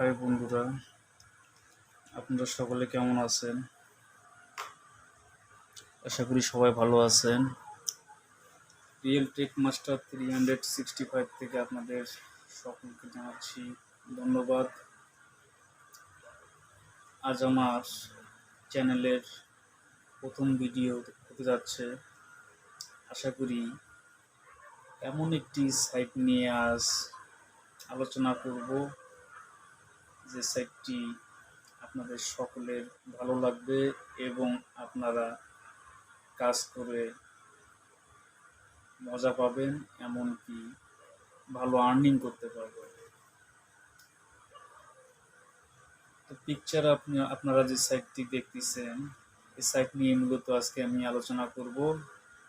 High বন্ধুরা, আপনারা সকলে কেমন আছেন? আশা করি সবাই ভালো আছেন। রিয়েল টেক মাস্টার 365 থেকে আপনাদের সকলকে জানাচ্ছি ধন্যবাদ। আজ আমার চ্যানেলের প্রথম ভিডিও হতে যাচ্ছে। আশা করি এমন একটি সাইট নিয়ে আজ আলোচনা করব যে সাইটটি আপনাদের সকলের ভালো লাগবে এবং আপনারা কাজ করে মজা পাবেন, এমনকি ভালো আর্নিং করতে পারবেন। তো পিকচার আপনারা যে সাইটটি দেখতেছেন, এই সাইট নিয়ে মূলত আজকে আমি আলোচনা করব।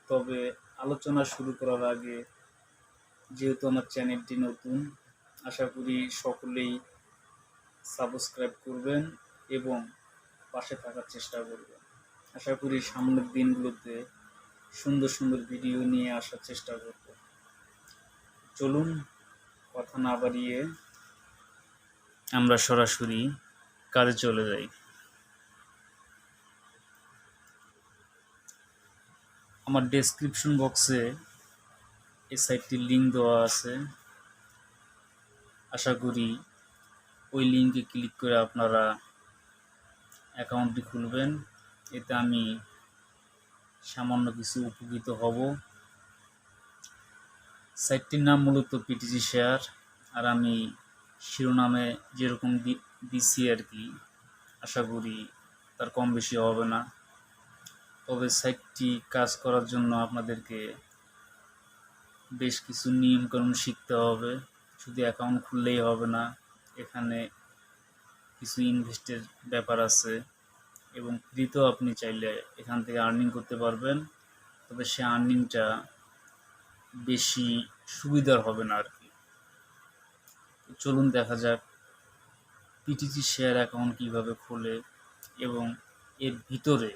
তবে আলোচনা শুরু করার আগে, যেহেতু আমার চ্যানেলটি নতুন, আশা করি সকলেই সাবস্ক্রাইব করবেন এবং পাশে থাকার চেষ্টা করবেন। আশা করি সামনের দিনগুলোতে সুন্দর সুন্দর ভিডিও নিয়ে আসার চেষ্টা করব। চলুন কথা না বাড়িয়ে আমরা সরাসরি কাজে চলে যাই। আমার ডেসক্রিপশন বক্সে এই সাইটটির লিঙ্ক দেওয়া আছে। আশা করি ওই লিঙ্কে ক্লিক করে আপনারা অ্যাকাউন্টটি খুলবেন। এতে আমি সামান্য কিছু উপকৃত হব। সাইটটির নাম মূলত PTCShare, আর আমি শিরোনামে যেরকম দিচ্ছি আর কি, আশা করি তার কম বেশি হবে না। তবে সাইটটি কাজ করার জন্য আপনাদেরকে বেশ কিছু নিয়মকানুন শিখতে হবে। শুধু অ্যাকাউন্ট খুললেই হবে না, এখানে কিছু ইনভেস্টের ব্যাপার আছে এবং ফ্রিতেও আপনি চাইলে এখান থেকে আর্নিং করতে পারবেন। তবে সে আর্নিংটা বেশি সুবিধার হবে না আর কি। চলুন দেখা যাক PTCShare অ্যাকাউন্ট কীভাবে খোলে এবং এর ভিতরে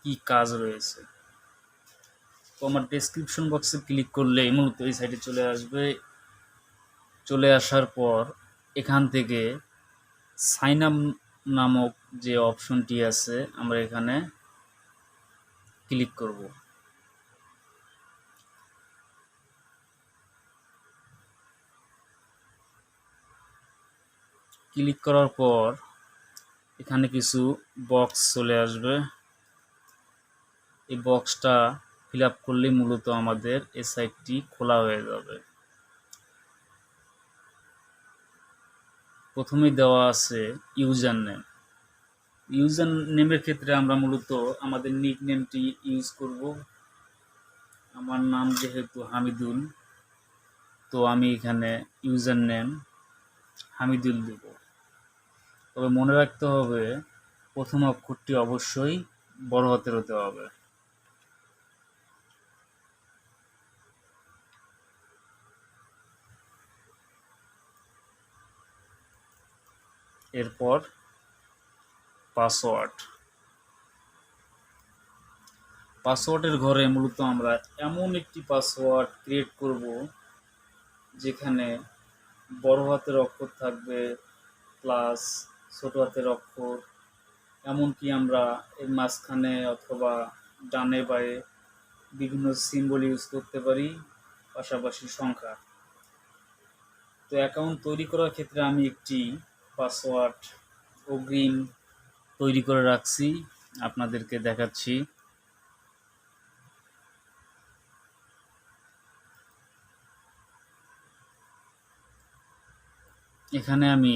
কি কাজ রয়েছে। তো আমার ডেসক্রিপশন বক্সে ক্লিক করলেই মূলত এই সাইটে চলে আসবে। চলে আসার পর এখান থেকে সাইন আপ নামক যে অপশনটি আছে, আমরা এখানে ক্লিক করব। ক্লিক করার পর এখানে কিছু বক্স চলে আসবে। এই বক্সটা ফিল আপ করলে মূলত আমাদের এই সাইটটি খোলা হয়ে যাবে। প্রথমেই দেওয়া আছে ইউজার নেম। ইউজার নেমের ক্ষেত্রে আমরা মূলত আমাদের নিক নেমটি ইউজ করব। আমার নাম যেহেতু হামিদুল, তো আমি এখানে ইউজার নেম হামিদুল দেব। তবে মনে রাখতে হবে প্রথম অক্ষরটি অবশ্যই বড় হাতের হতে হবে। এরপর পাসওয়ার্ডের ঘরে মূলত আমরা এমন একটি পাসওয়ার্ড ক্রিয়েট করব যেখানে বড় হাতের অক্ষর থাকবে প্লাস ছোট হাতের অক্ষর, এমনকি আমরা এর মাঝখানে অথবা ডানে বাঁয়ে বিভিন্ন সিম্বল ইউজ করতে পারি, পাশাপাশি সংখ্যা। তো অ্যাকাউন্ট তৈরি করার ক্ষেত্রে আমি একটি পাসওয়ার্ড অগ্রিম তৈরি করে রাখছি, আপনাদেরকে দেখাচ্ছি। এখানে আমি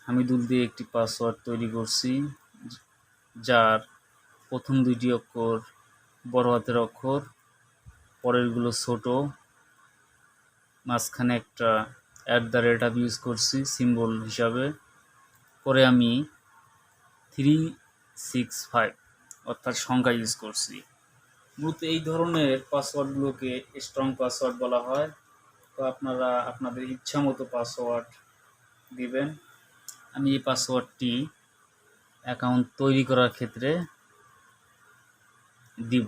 হামিদুল দিয়ে একটি পাসওয়ার্ড তৈরি করছি, যার প্রথম দুইটি অক্ষর বড় হাতের অক্ষর, পরেরগুলো ছোট, মাঝখানে একটা @ ইউজ করছি সিম্বল হিসাবে। পরে আমি 365 অর্থাৎ সংখ্যা ইউজ করছি। মূলত এই ধরনের পাসওয়ার্ডগুলোকে স্ট্রং পাসওয়ার্ড বলা হয়। তো আপনারা আপনাদের ইচ্ছা মতো পাসওয়ার্ড দিবেন। আমি এই পাসওয়ার্ডটি অ্যাকাউন্ট তৈরি করার ক্ষেত্রে দিব,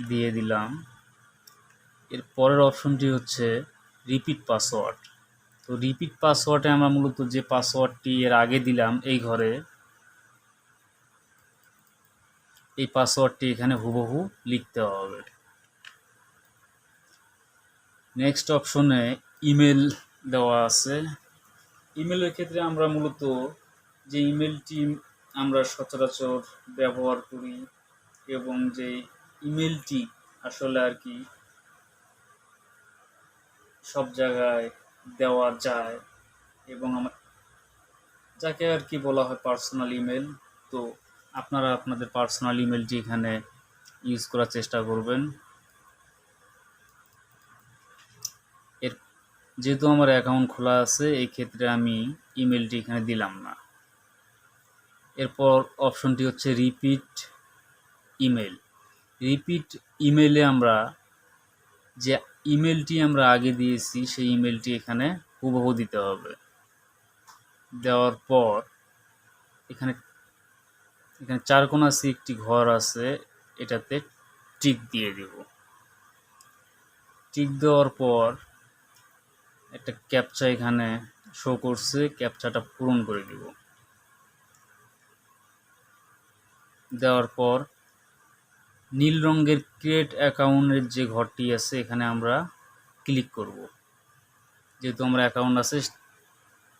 দিয়ে দিলাম। এর পরের অপশনটি হচ্ছে রিপিট পাসওয়ার্ড। তো রিপিট পাসওয়ার্ডে আমরা মূলত যে পাসওয়ার্ডটি এর আগে দিলাম এই ঘরে, এই পাসওয়ার্ডটি এখানে হুবহু লিখতে হবে। নেক্সট অপশনে ইমেল দেওয়া আছে। ইমেলের ক্ষেত্রে আমরা মূলত যে ইমেলটি আমরা সচরাচর ব্যবহার করি এবং যে ইমেলটি আসলে আর কি সব জায়গায় দেওয়া যায় এবং যাকে আর কি বলা হয় পার্সোনাল ইমেল, তো আপনারা আপনাদের পার্সোনাল ইমেলটি এখানে ইউজ করার চেষ্টা করবেন। এর যেহেতু আমার অ্যাকাউন্ট খোলা আছে এই ক্ষেত্রে আমি ইমেলটি এখানে দিলাম না। এরপর অপশনটি হচ্ছে রিপিট ইমেল। রিপিট ইমেলে আমরা যে ইমেলটি আমরা আগে দিয়েছি সেই ইমেলটি এখানে হুবহু দিতে হবে। দেওয়ার পর এখানে চার কোণা একটি ঘর আছে, এটাতে টিক দিয়ে দেব। টিক দেওয়ার পর একটা ক্যাপচা এখানে শো করছে, ক্যাপচাটা পূরণ করে দিব। দেওয়ার পর নীল রঙের ক্রিয়েট অ্যাকাউন্টের যে ঘরটি আছে এখানে আমরা ক্লিক করব। যেহেতু আমরা অ্যাকাউন্ট আছে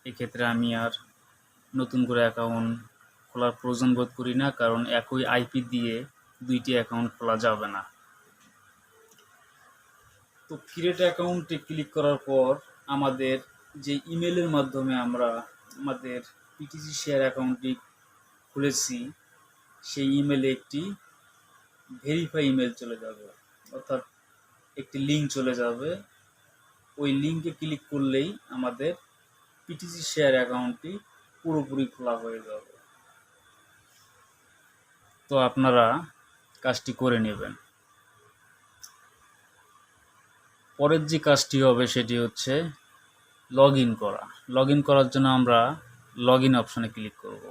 এক্ষেত্রে আমি আর নতুন করে অ্যাকাউন্ট খোলার প্রয়োজন বোধ করি না, কারণ একই আইপি দিয়ে দুইটি অ্যাকাউন্ট খোলা যাবে না। তো ক্রিয়েট অ্যাকাউন্টে ক্লিক করার পর আমাদের যে ইমেলের মাধ্যমে আমরা আমাদের পিটিসি শেয়ার অ্যাকাউন্টটি খুলেছি সেই ইমেলে একটি ভেরিফাই ইমেল চলে যাবে, অর্থাৎ একটি লিঙ্ক চলে যাবে। ওই লিঙ্কে ক্লিক করলেই আমাদের পিটিসি শেয়ার অ্যাকাউন্টটি পুরোপুরি খোলা হয়ে যাবে। তো আপনারা কাজটি করে নেবেন। পরের যে কাজটি হবে সেটি হচ্ছে লগ ইন করা। লগ ইন করার জন্য আমরা লগ ইন অপশনে ক্লিক করব।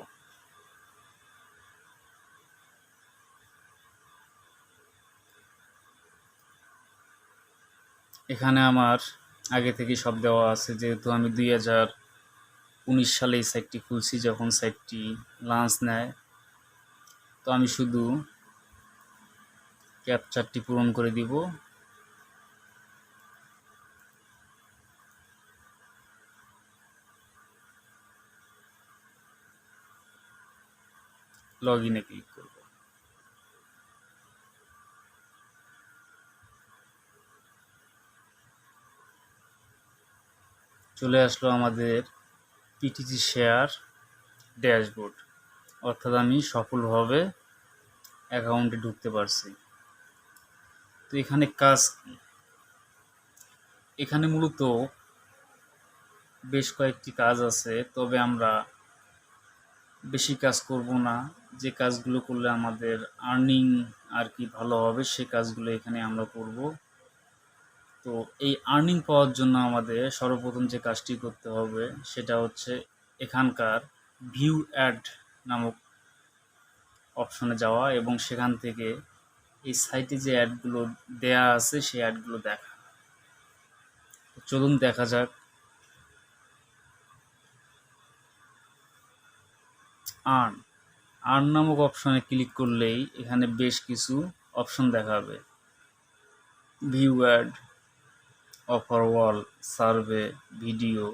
এখানে আমার আগে থেকে সব দেওয়া আছে, যেহেতু আমি 2019 সালে এই সাইটটি খুলছি যখন সাইটটি লঞ্চ নেয়। তো আমি শুধু ক্যাপচারটি পূরণ করে দিব। লগ ইনে ক্লিক করব। চলে আসলো আমাদের পিটিসি শেয়ার ড্যাশবোর্ড, অর্থাৎ আমি সফলভাবে অ্যাকাউন্টে ঢুকতে পারছি। তো এখানে কাজ কি? এখানে মূলত বেশ কয়েকটি কাজ আছে, তবে আমরা বেশি কাজ করব না। যে কাজগুলো করলে আমাদের আর্নিং আর কি ভালো হবে সে কাজগুলো এখানে আমরা করব। তো এই আর্নিং পাওয়ার জন্য আমাদের সর্বপ্রথম যে কাজটি করতে হবে সেটা হচ্ছে এখানকার ভিউ অ্যাড নামক অপশনে যাওয়া এবং সেখান থেকে এই সাইটে যে অ্যাডগুলো দেয়া আছে সেই অ্যাডগুলো দেখা। চলুন দেখা যাক। আর্ন নামক অপশনে ক্লিক করলেই এখানে বেশ কিছু অপশন দেখাবে। View ad, offer wall, survey, video,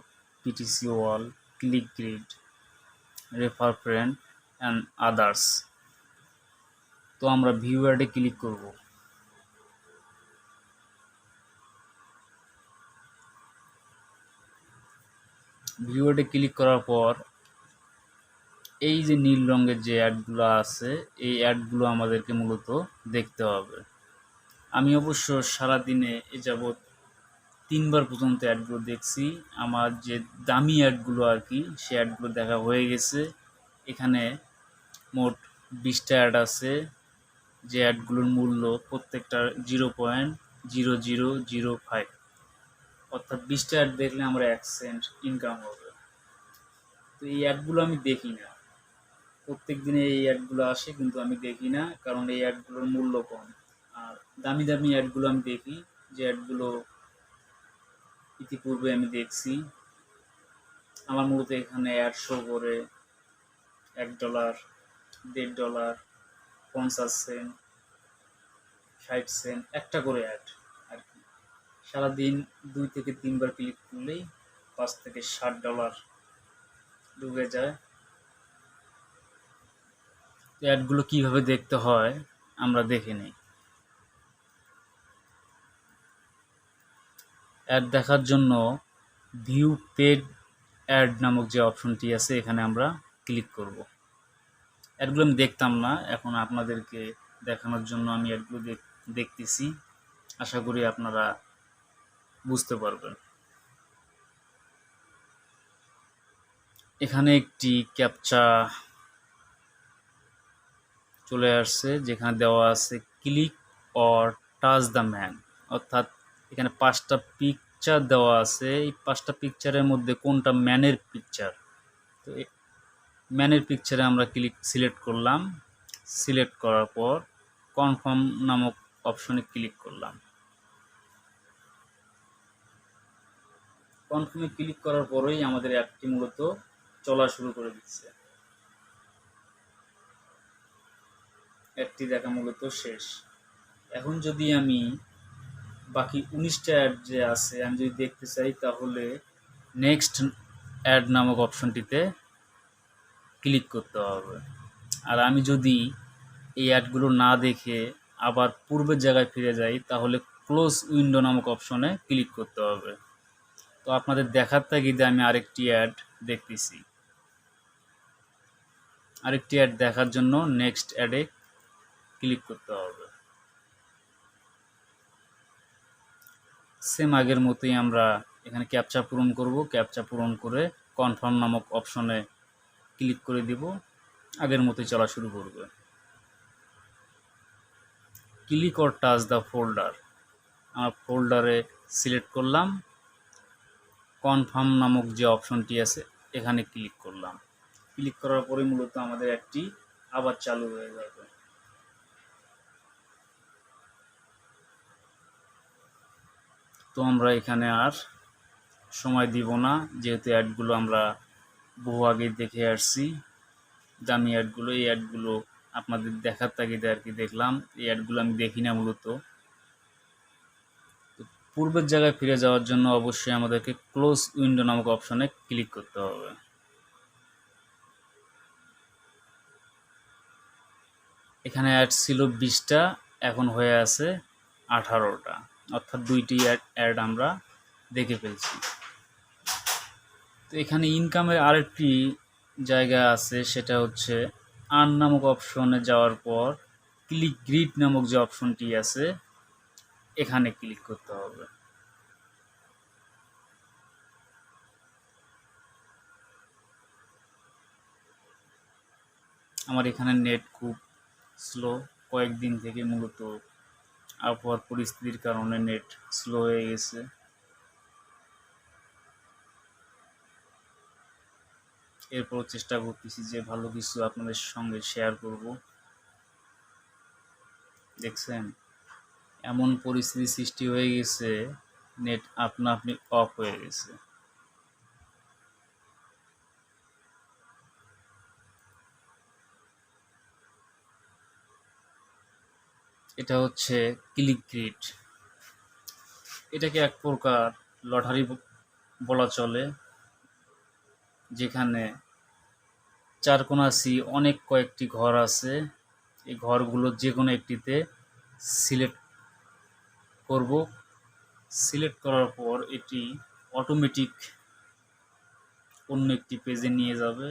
PTC wall, click grid, refer friend and others. তো আমরা ভিউ অ্যাডে ক্লিক করব। ভিউ অ্যাডে ক্লিক করার পর এই যে নীল রঙের যে অ্যাডগুলো আছে এই অ্যাডগুলো আমাদেরকে মূলত দেখতে হবে। আমি অবশ্য সারাদিনে এ যাবৎ 3 বার পর্যন্ত অ্যাডগুলো দেখছি। আমার যে দামি অ্যাডগুলো আর কি সে অ্যাডগুলো দেখা হয়ে গেছে। এখানে মোট 20টা অ্যাড আছে, যে অ্যাডগুলোর মূল্য প্রত্যেকটার 0.0 0.0005, অর্থাৎ 20টা অ্যাড দেখলে আমরা 1 সেন্ট ইনকাম হবে। তো এই অ্যাডগুলো আমি দেখি না, প্রত্যেক দিনে এই অ্যাডগুলো আসে কিন্তু আমি দেখি না, কারণ এই অ্যাডগুলোর মূল্য কম। আর দামি দামি অ্যাডগুলো আমি দেখি, যে অ্যাডগুলো ইতিপূর্বে আমি দেখছি। আমার মূলত এখানে অ্যাড শো করে $1, $1.5, 50 সেন্ট, 60 সেন্ট, একটা করে অ্যাড আর কি। সারাদিন 2 থেকে 3 বার ক্লিক করলেই $5 থেকে $60 ডুবে যায়। অ্যাডগুলো কিভাবে দেখতে হয় আমরা দেখে নিই। অ্যাড দেখার জন্য ভিউ পেড অ্যাড নামক যে অপশনটি আছে এখানে আমরা ক্লিক করব। অ্যাডগুলো আমি দেখতাম না, এখন আপনাদেরকে দেখানোর জন্য আমি অ্যাডগুলো দেখতেছি, আশা করি আপনারা বুঝতে পারবেন। এখানে একটি ক্যাপচা চলে আসছে, যেখানে দেওয়া আছে click or touch the man, অর্থাৎ এখানে 5টা পিকচার দেওয়া আছে। এই 5টা পিকচারের মধ্যে কোনটা ম্যানের পিকচার, তো ম্যানের পিকচারে আমরা সিলেক্ট করলাম। সিলেক্ট করার পর কনফার্ম নামক অপশনে ক্লিক করলাম। কনফার্মে ক্লিক করার পরেই আমাদের অ্যাডটি মূলত চলা শুরু করে দিচ্ছে। অ্যাডটি দেখা মূলত শেষ। এখন যদি আমি বাকি 19টা অ্যাড যে আছে আমি যদি দেখতে চাই, তাহলে নেক্সট অ্যাড নামক অপশনটিতে ক্লিক করতে হবে। আর আমি যদি এই অ্যাডগুলো না দেখে আবার পূর্বের জায়গায় ফিরে যাই, তাহলে ক্লোজ উইন্ডো নামক অপশনে ক্লিক করতে হবে। তো আপনাদের দেখার তাগিদে আমি আরেকটি অ্যাড দেখতেছি। আরেকটি অ্যাড দেখার জন্য নেক্সট অ্যাডে ক্লিক করতে হবে। সেম আগের মতোই আমরা এখানে ক্যাপচা পূরণ করব। ক্যাপচা পূরণ করে কনফার্ম নামক অপশনে ক্লিক করে দিব, আগের মতোই চলা শুরু করবে। Click or touch the folder, আমার ফোল্ডারে সিলেক্ট করলাম, কনফার্ম নামক যে অপশনটি আছে এখানে ক্লিক করলাম। ক্লিক করার পরে মূলত আমাদের একটি আবার চালু হয়ে যাবে। তো আমরা এখানে আর সময় দিব না, যেহেতু অ্যাডগুলো আমরা বহু আগে দেখে আসছি। দামি অ্যাডগুলো, এই অ্যাডগুলো আপনাদের দেখার তাগিদে আর কি দেখলাম। এই অ্যাডগুলো আমি দেখি না মূলত। পূর্বের জায়গায় ফিরে যাওয়ার জন্য অবশ্যই আমাদেরকে ক্লোজ উইন্ডো নামক অপশনে ক্লিক করতে হবে। এখানে অ্যাড ছিল 20টা, এখন হয়ে আছে 18টা, অর্থাৎ 2টি অ্যাড আমরা দেখে ফেলছি। তো এখানে ইনকামের আরেকটি জায়গা আছে, সেটা হচ্ছে আর্ন নামক অপশনে যাওয়ার পর ক্লিক গ্রিড নামক যে অপশনটি আছে এখানে ক্লিক করতে হবে। আমার এখানে নেট খুব স্লো, কয়েকদিন থেকে মূলত আবহাওয়ার পরিস্থিতির কারণে নেট স্লো হয়ে গেছে। এরপর চেষ্টা করতেছি যে ভালো কিছু আপনাদের সঙ্গে শেয়ার করব। দেখছেন, এমন পরিস্থিতি সৃষ্টি হয়ে গেছে, নেট আপনা আপনি অফ হয়ে গেছে। এটা হচ্ছে ক্লিক গ্রিড। এটাকে এক প্রকার লটারি বলা চলে, যেখানে চারকোনাসি অনেক কয়েকটি ঘর আছে। এই ঘরগুলো যে কোনো একটিতে সিলেক্ট করব। সিলেক্ট করার পর এটি অটোমেটিক অন্য একটি পেজে নিয়ে যাবে।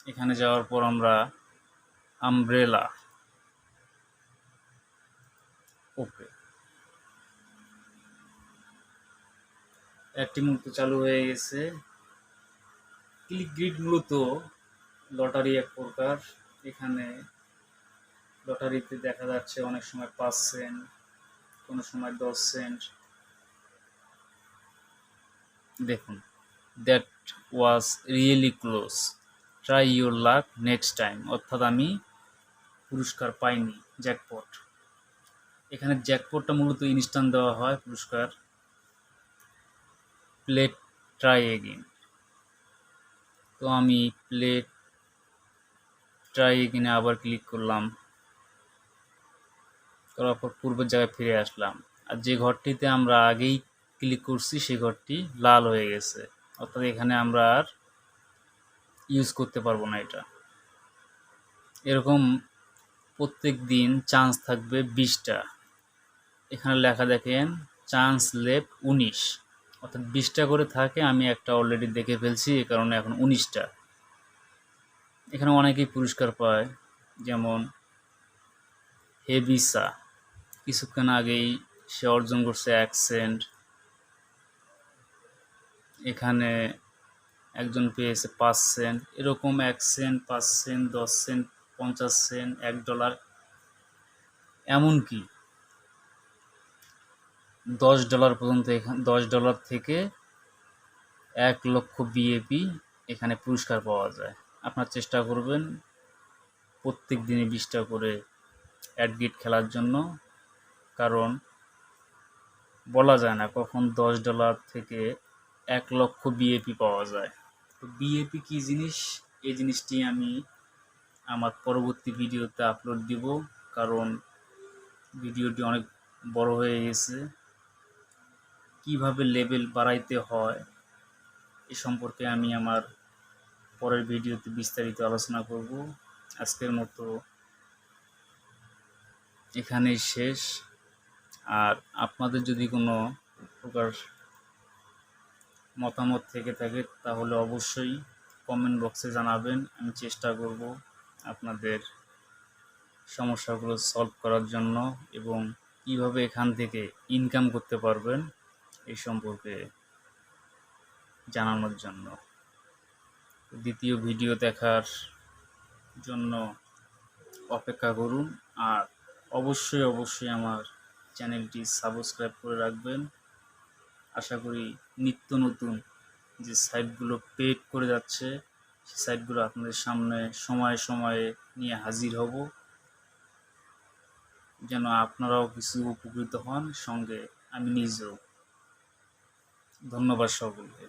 এখানে যাওয়ার পর আমরা আমব্রেলা, ওকে, একটি মূলত চালু হয়ে গেছে। ক্লিক গ্রিড মূলত লটারি এক প্রকার। এখানে লটারিতে দেখা যাচ্ছে অনেক সময় 5 সেন্ট, কোনো সময় 10 সেন্ট। দেখুন, that was really close, try your luck next time. অর্থাৎ আমি পুরস্কার পাইনি, জ্যাকপট। এখানে জ্যাকপটটা মূলত ইনস্ট্যান্ট দেওয়া হয় পুরস্কার। Play try again. তো আমি প্লে ট্রাই এগেইনে আবার ক্লিক করলাম, করার পর পূর্বের জায়গায় ফিরে আসলাম। আর যে ঘরটিতে আমরা আগেই ক্লিক করছি সেই ঘরটি লাল হয়ে গেছে, অর্থাৎ এখানে আমরা আর ইউজ করতে পারবো না এটা। এরকম প্রত্যেক দিন চান্স থাকবে 20টা। এখানে লেখা দেখেন চান্স লেফট 19, অর্থাৎ 20টা করে থাকে। আমি একটা অলরেডি দেখে ফেলছি, এই কারণে এখন 19টা। এখানে অনেকেই পুরস্কার পায়, যেমন হেবিসা কিছুক্ষণ আগেই সে অর্জন করছে 1 সেন্ট। এখানে একজন পেয়েছে 5 সেন্ট। এরকম 1 সেন্ট, 5 সেন্ট, 10 সেন্ট, 50 সেন্ট, $1, এমনকি $10 পর্যন্ত। এখানে $10 থেকে 1 লক্ষ বিএপি এখানে পুরস্কার পাওয়া যায়। আপনার চেষ্টা করবেন প্রত্যেক দিনে 20টা করে অ্যাডগেট খেলার জন্য, কারণ বলা যায় না কখন $10 থেকে 1 লক্ষ বিএপি পাওয়া যায়। তো বিএপি কী জিনিস, এই জিনিসটি আমি আমার পরবর্তী ভিডিওতে আপলোড দিব, কারণ ভিডিওটি অনেক বড় হয়ে গেছে। কিভাবে লেভেল বাড়াইতে হয় এ সম্পর্কে আমি আমার পরের ভিডিওতে বিস্তারিত আলোচনা করব। আজকের মতো এখানেই শেষ। আর আপনাদের যদি কোনো প্রকার মতামত থেকে থাকে তাহলে অবশ্যই কমেন্ট বক্সে জানাবেন। আমি চেষ্টা করব আপনাদের সমস্যাগুলো সলভ করার জন্য এবং কিভাবে এখান থেকে ইনকাম করতে পারবেন এই সম্পর্কে জানানোর জন্য। দ্বিতীয় ভিডিও দেখার জন্য অপেক্ষা করুন, আর অবশ্যই আমার চ্যানেলটি সাবস্ক্রাইব করে রাখবেন। আশা করি নিত্য নতুন যে সাইটগুলো পেড করে যাচ্ছে সেই সাইটগুলো আপনাদের সামনে সময়ে নিয়ে হাজির হব, যেন আপনারাও কিছু উপকৃত হন, সঙ্গে আমি নিজেও। ধন্যবাদ সকলকে।